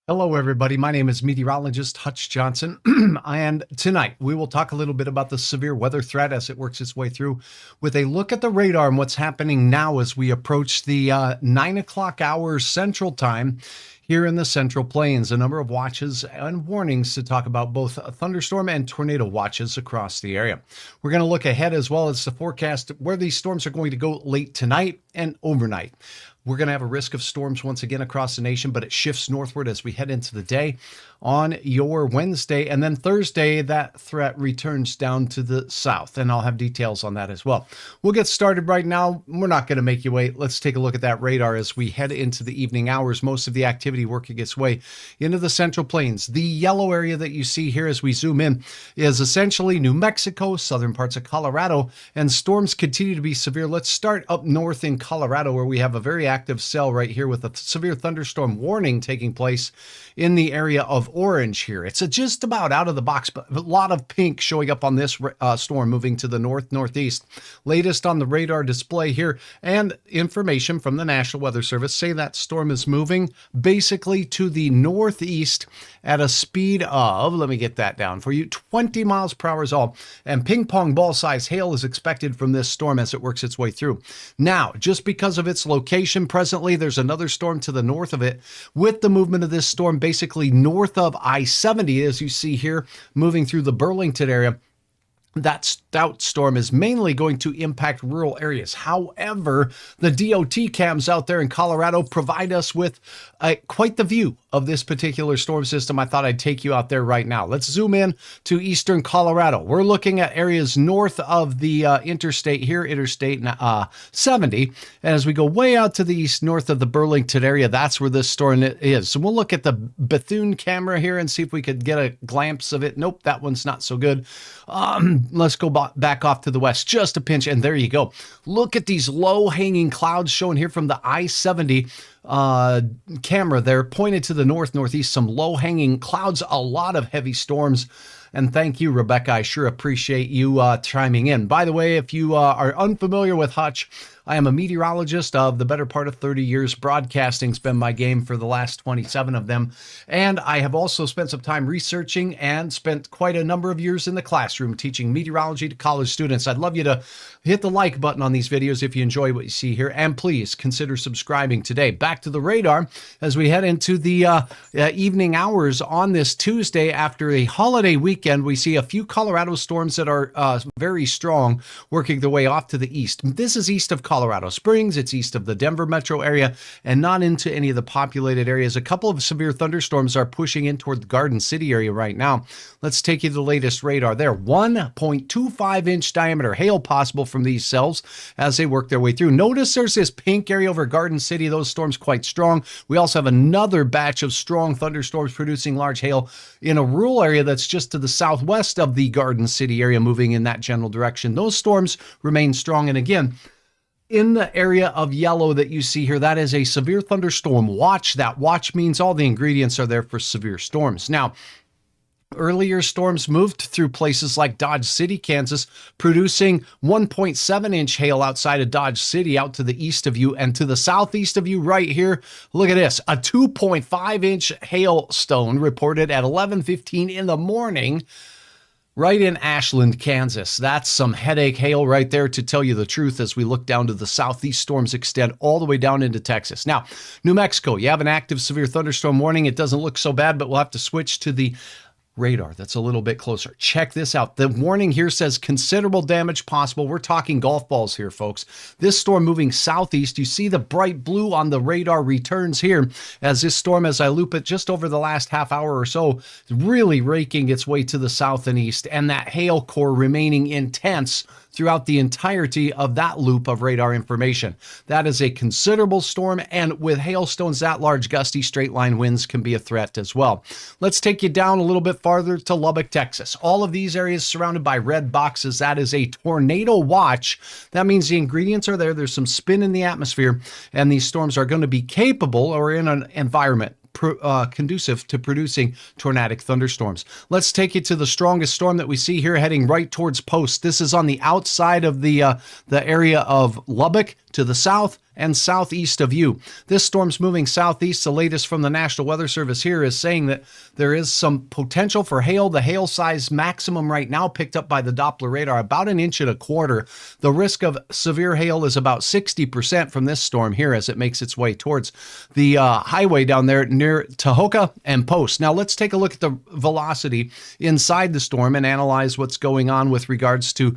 Hello, everybody. My name is meteorologist Hutch Johnson, and tonight we will talk a little bit about the severe weather threat as it works its way through with a look at the radar and what's happening now as we approach the 9 o'clock hour Central Time here in the Central Plains. A number of watches and warnings to talk about both thunderstorm and tornado watches across the area. We're going to look ahead as well as the forecast where these storms are going to go late tonight and overnight. We're going to have a risk of storms once again across the nation, but it shifts northward as we head into the day on your Wednesday. And then Thursday, that threat returns down to the south, and I'll have details on that as well. We'll get started right now. We're not going to make you wait. Let's take a look at that radar as we head into the evening hours. Most of the activity working its way into the Central Plains. The yellow area that you see here as we zoom in is essentially New Mexico, southern parts of Colorado, and storms continue to be severe. Let's start up north in Colorado, where we have a very active cell right here with a severe thunderstorm warning taking place in the area of Orange here. It's just about out of the box, but a lot of pink showing up on this storm moving to the northeast. Latest on the radar display here and information from the National Weather Service say that storm is moving basically to the northeast at a speed of, let me get that down for you, 20 miles per hour is all. And ping pong ball size hail is expected from this storm as it works its way through. Now, just because of its location presently, there's another storm to the north of it with the movement of this storm basically north of I-70, as you see here, moving through the Burlington area. That stout storm is mainly going to impact rural areas. However, the DOT cams out there in Colorado provide us with quite the view of this particular storm system. I thought I'd take you out there right now. Let's zoom in to eastern Colorado. We're looking at areas north of the interstate here, Interstate 70. And as we go way out to the east, north of the Burlington area, that's where this storm is. So we'll look at the Bethune camera here and see if we could get a glimpse of it. Nope, that one's not so good. Let's go back off to the west, just a pinch, and there you go. Look at these low-hanging clouds shown here from the I-70 camera there, pointed to the northeast, some low-hanging clouds, a lot of heavy storms. And thank you, Rebecca. I sure appreciate you chiming in. By the way, if you are unfamiliar with Hutch, I am a meteorologist of the better part of 30 years. Broadcasting's been my game for the last 27 of them. And I have also spent some time researching and spent quite a number of years in the classroom teaching meteorology to college students. I'd love you to hit the like button on these videos if you enjoy what you see here. And please consider subscribing today. Back to the radar as we head into the evening hours on this Tuesday after a holiday weekend. We see a few Colorado storms that are very strong working their way off to the east. This is east of Colorado Springs. It's east of the Denver metro area and not into any of the populated areas. A couple of severe thunderstorms are pushing in toward the Garden City area right now. Let's take you to the latest radar there. 1.25 inch diameter hail possible from these cells as they work their way through. Notice there's this pink area over Garden City. Those storms quite strong. We also have another batch of strong thunderstorms producing large hail in a rural area that's just to the southwest of the Garden City area, moving in that general direction. Those storms remain strong. And again, in the area of yellow that you see here, that is a severe thunderstorm watch. That watch means all the ingredients are there for severe storms. Now, earlier storms moved through places like Dodge City, Kansas, producing 1.7 inch hail outside of Dodge City out to the east of you, and to the southeast of you right here. Look at this, a 2.5 inch hailstone reported at 11:15 in the morning right in Ashland, Kansas. That's some headache hail right there, to tell you the truth, as we look down to the southeast. Storms extend all the way down into Texas. Now, New Mexico, you have an active severe thunderstorm warning. It doesn't look so bad, but we'll have to switch to the radar that's a little bit closer. Check this out. The warning here says considerable damage possible. We're talking golf balls here, folks. This storm moving southeast. You see the bright blue on the radar returns here as this storm, as I loop it just over the last half hour or so, really raking its way to the south and east, and that hail core remaining intense throughout the entirety of that loop of radar information. That is a considerable storm, and with hailstones that large, gusty straight line winds can be a threat as well. Let's take you down a little bit farther to Lubbock, Texas. All of these areas surrounded by red boxes. That is a tornado watch. That means the ingredients are there. There's some spin in the atmosphere, and these storms are going to be capable, or in an environment conducive to producing tornadic thunderstorms. Let's take you to the strongest storm that we see here heading right towards Post. This is on the outside of the area of Lubbock to the south, and southeast of you. This storm's moving southeast. The latest from the National Weather Service here is saying that there is some potential for hail. The hail size maximum right now picked up by the Doppler radar, about 1.25 inches. The risk of severe hail is about 60% from this storm here as it makes its way towards the highway down there near Tahoka and Post. Now let's take a look at the velocity inside the storm and analyze what's going on with regards to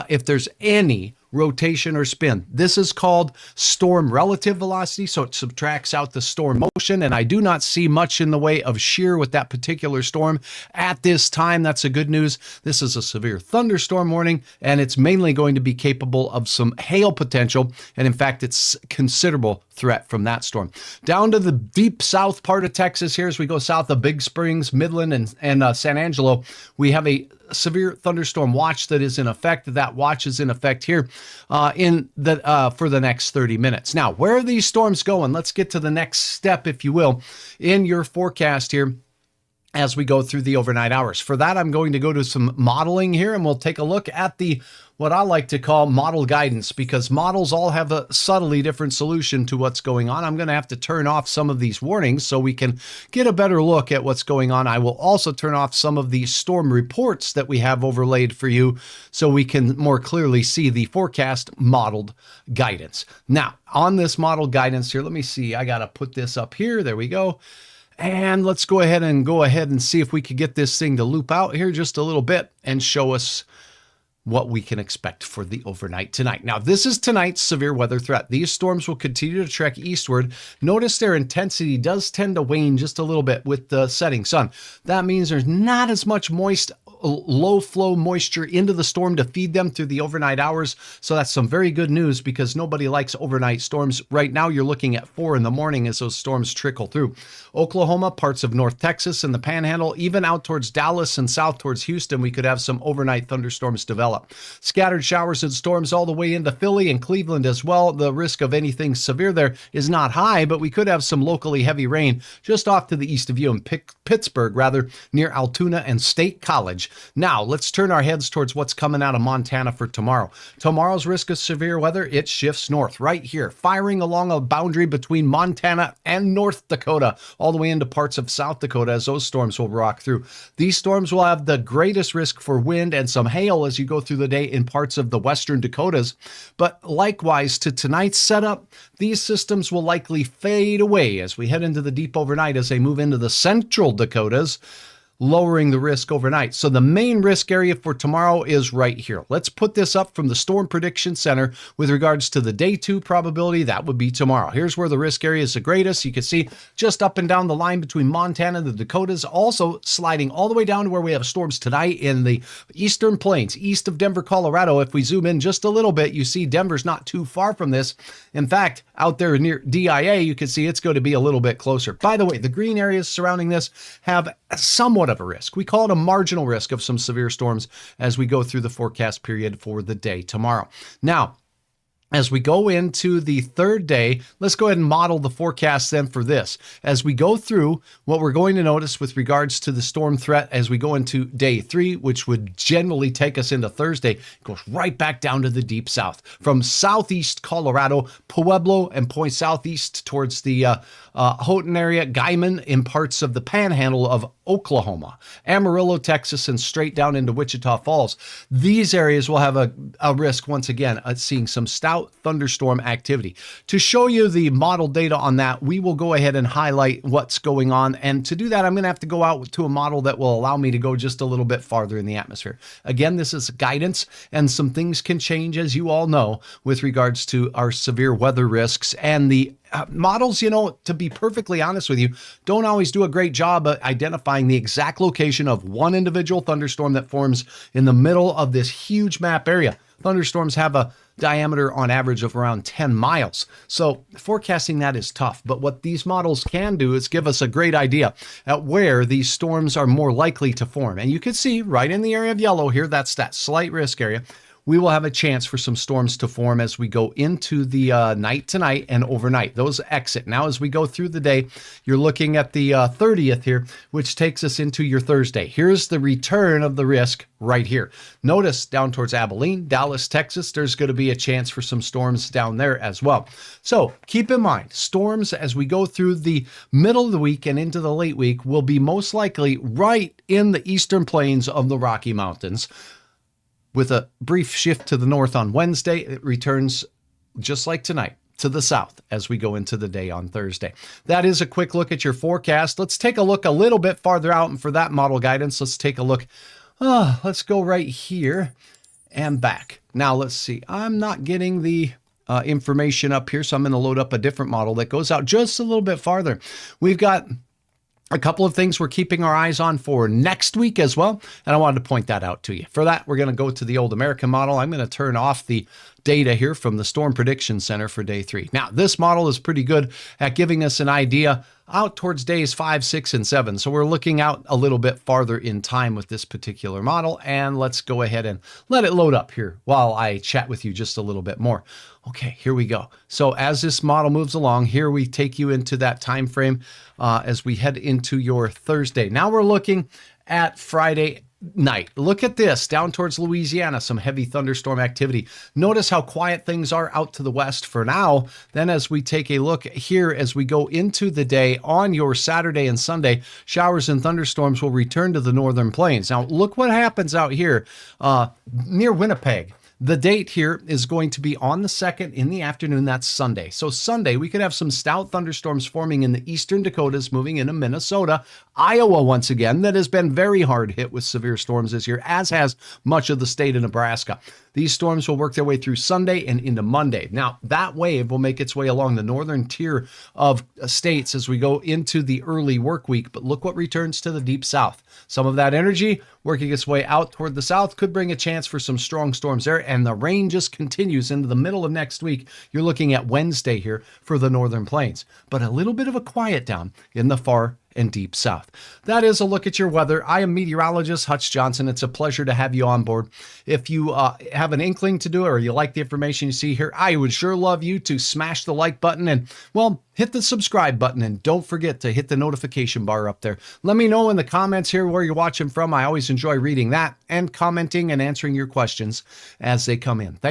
if there's any rotation or spin. This is called storm relative velocity, so it subtracts out the storm motion, and I do not see much in the way of shear with that particular storm at this time. That's the good news. This is a severe thunderstorm warning, and it's mainly going to be capable of some hail potential, and in fact, it's considerable threat from that storm. Down to the deep south part of Texas here, as we go south of Big Springs, Midland, and San Angelo, we have a severe thunderstorm watch that is in effect. That watch is in effect here for the next 30 minutes. Now, where are these storms going? Let's get to the next step, if you will, in your forecast here as we go through the overnight hours. For that, I'm going to go to some modeling here, and we'll take a look at what I like to call model guidance, because models all have a subtly different solution to what's going on. I'm going to have to turn off some of these warnings so we can get a better look at what's going on. I will also turn off some of the storm reports that we have overlaid for you so we can more clearly see the forecast modeled guidance. Now, on this model guidance here, let me see. I got to put this up here. There we go. And let's go ahead and see if we could get this thing to loop out here just a little bit and show us what we can expect for the overnight tonight. Now, this is tonight's severe weather threat. These storms will continue to trek eastward. Notice their intensity does tend to wane just a little bit with the setting sun. That means there's not as much low flow moisture into the storm to feed them through the overnight hours. So that's some very good news, because nobody likes overnight storms. Right now, you're looking at 4 in the morning as those storms trickle through Oklahoma, parts of North Texas and the Panhandle, even out towards Dallas and south towards Houston. We could have some overnight thunderstorms develop. Scattered showers and storms all the way into Philly and Cleveland as well. The risk of anything severe there is not high, but we could have some locally heavy rain just off to the east of you in Pittsburgh, near Altoona and State College. Now, let's turn our heads towards what's coming out of Montana for tomorrow. Tomorrow's risk of severe weather, it shifts north right here, firing along a boundary between Montana and North Dakota, all the way into parts of South Dakota as those storms will rock through. These storms will have the greatest risk for wind and some hail as you go through the day in parts of the western Dakotas. But likewise to tonight's setup, these systems will likely fade away as we head into the deep overnight as they move into the central Dakotas, lowering the risk overnight. So the main risk area for tomorrow is right here. Let's put this up from the Storm Prediction Center with regards to the day 2 probability. That would be tomorrow. Here's where the risk area is the greatest. You can see just up and down the line between Montana and the Dakotas, also sliding all the way down to where we have storms tonight in the eastern plains, east of Denver, Colorado. If we zoom in just a little bit, you see Denver's not too far from this. In fact, out there near DIA, you can see it's going to be a little bit closer. By the way, the green areas surrounding this have somewhat of a risk. We call it a marginal risk of some severe storms as we go through the forecast period for the day tomorrow. Now, as we go into the third day, let's go ahead and model the forecast then for this. As we go through, what we're going to notice with regards to the storm threat as we go into day 3, which would generally take us into Thursday, it goes right back down to the deep south. From southeast Colorado, Pueblo, and point southeast towards the Houghton area, Guyman, in parts of the Panhandle of Oklahoma, Amarillo, Texas, and straight down into Wichita Falls. These areas will have a risk, once again, at seeing some stout thunderstorm activity. To show you the model data on that, we will go ahead and highlight what's going on. And to do that, I'm going to have to go out to a model that will allow me to go just a little bit farther in the atmosphere. Again, this is guidance, and some things can change, as you all know, with regards to our severe weather risks. And the models, to be perfectly honest with you, don't always do a great job at identifying the exact location of one individual thunderstorm that forms in the middle of this huge map area. Thunderstorms have a diameter on average of around 10 miles. So forecasting that is tough. But what these models can do is give us a great idea at where these storms are more likely to form. And you can see right in the area of yellow here, that's that slight risk area. we will have a chance for some storms to form as we go into the night tonight and overnight. Those exit. Now, as we go through the day, you're looking at the 30th here, which takes us into your Thursday. Here's the return of the risk right here. Notice down towards Abilene, Dallas, Texas, there's going to be a chance for some storms down there as well. So keep in mind, storms as we go through the middle of the week and into the late week will be most likely right in the eastern plains of the Rocky Mountains. With a brief shift to the north on Wednesday, it returns just like tonight to the south as we go into the day on Thursday. That is a quick look at your forecast. Let's take a look a little bit farther out, and for that model guidance, let's take a look. Let's go right here and back. Now let's see. I'm not getting the information up here, so I'm going to load up a different model that goes out just a little bit farther. We've got a couple of things we're keeping our eyes on for next week as well, and I wanted to point that out to you. For that, we're going to go to the old American model. I'm going to turn off the data here from the Storm Prediction Center for day 3. Now, this model is pretty good at giving us an idea out towards days 5, 6, and 7. So we're looking out a little bit farther in time with this particular model, and let's go ahead and let it load up here while I chat with you just a little bit more. Okay, here we go. So as this model moves along, here we take you into that time frame as we head into your Thursday. Now we're looking at Friday night. Look at this, down towards Louisiana, some heavy thunderstorm activity. Notice how quiet things are out to the west for now. Then as we take a look here, as we go into the day on your Saturday and Sunday, showers and thunderstorms will return to the northern plains. Now look what happens out here near Winnipeg. The date here is going to be on the 2nd in the afternoon. That's Sunday. So Sunday, we could have some stout thunderstorms forming in the eastern Dakotas, moving into Minnesota, Iowa once again, that has been very hard hit with severe storms this year, as has much of the state of Nebraska. These storms will work their way through Sunday and into Monday. Now, that wave will make its way along the northern tier of states as we go into the early work week. But look what returns to the deep south. Some of that energy working its way out toward the south could bring a chance for some strong storms there. And the rain just continues into the middle of next week. You're looking at Wednesday here for the northern plains. But a little bit of a quiet down in the far and deep south. That is a look at your weather. I am meteorologist Hutch Johnson. It's a pleasure to have you on board. If you have an inkling to do it or you like the information you see here, I would sure love you to smash the like button and, well, hit the subscribe button, and don't forget to hit the notification bar up there. Let me know in the comments here where you're watching from. I always enjoy reading that and commenting and answering your questions as they come in. Thank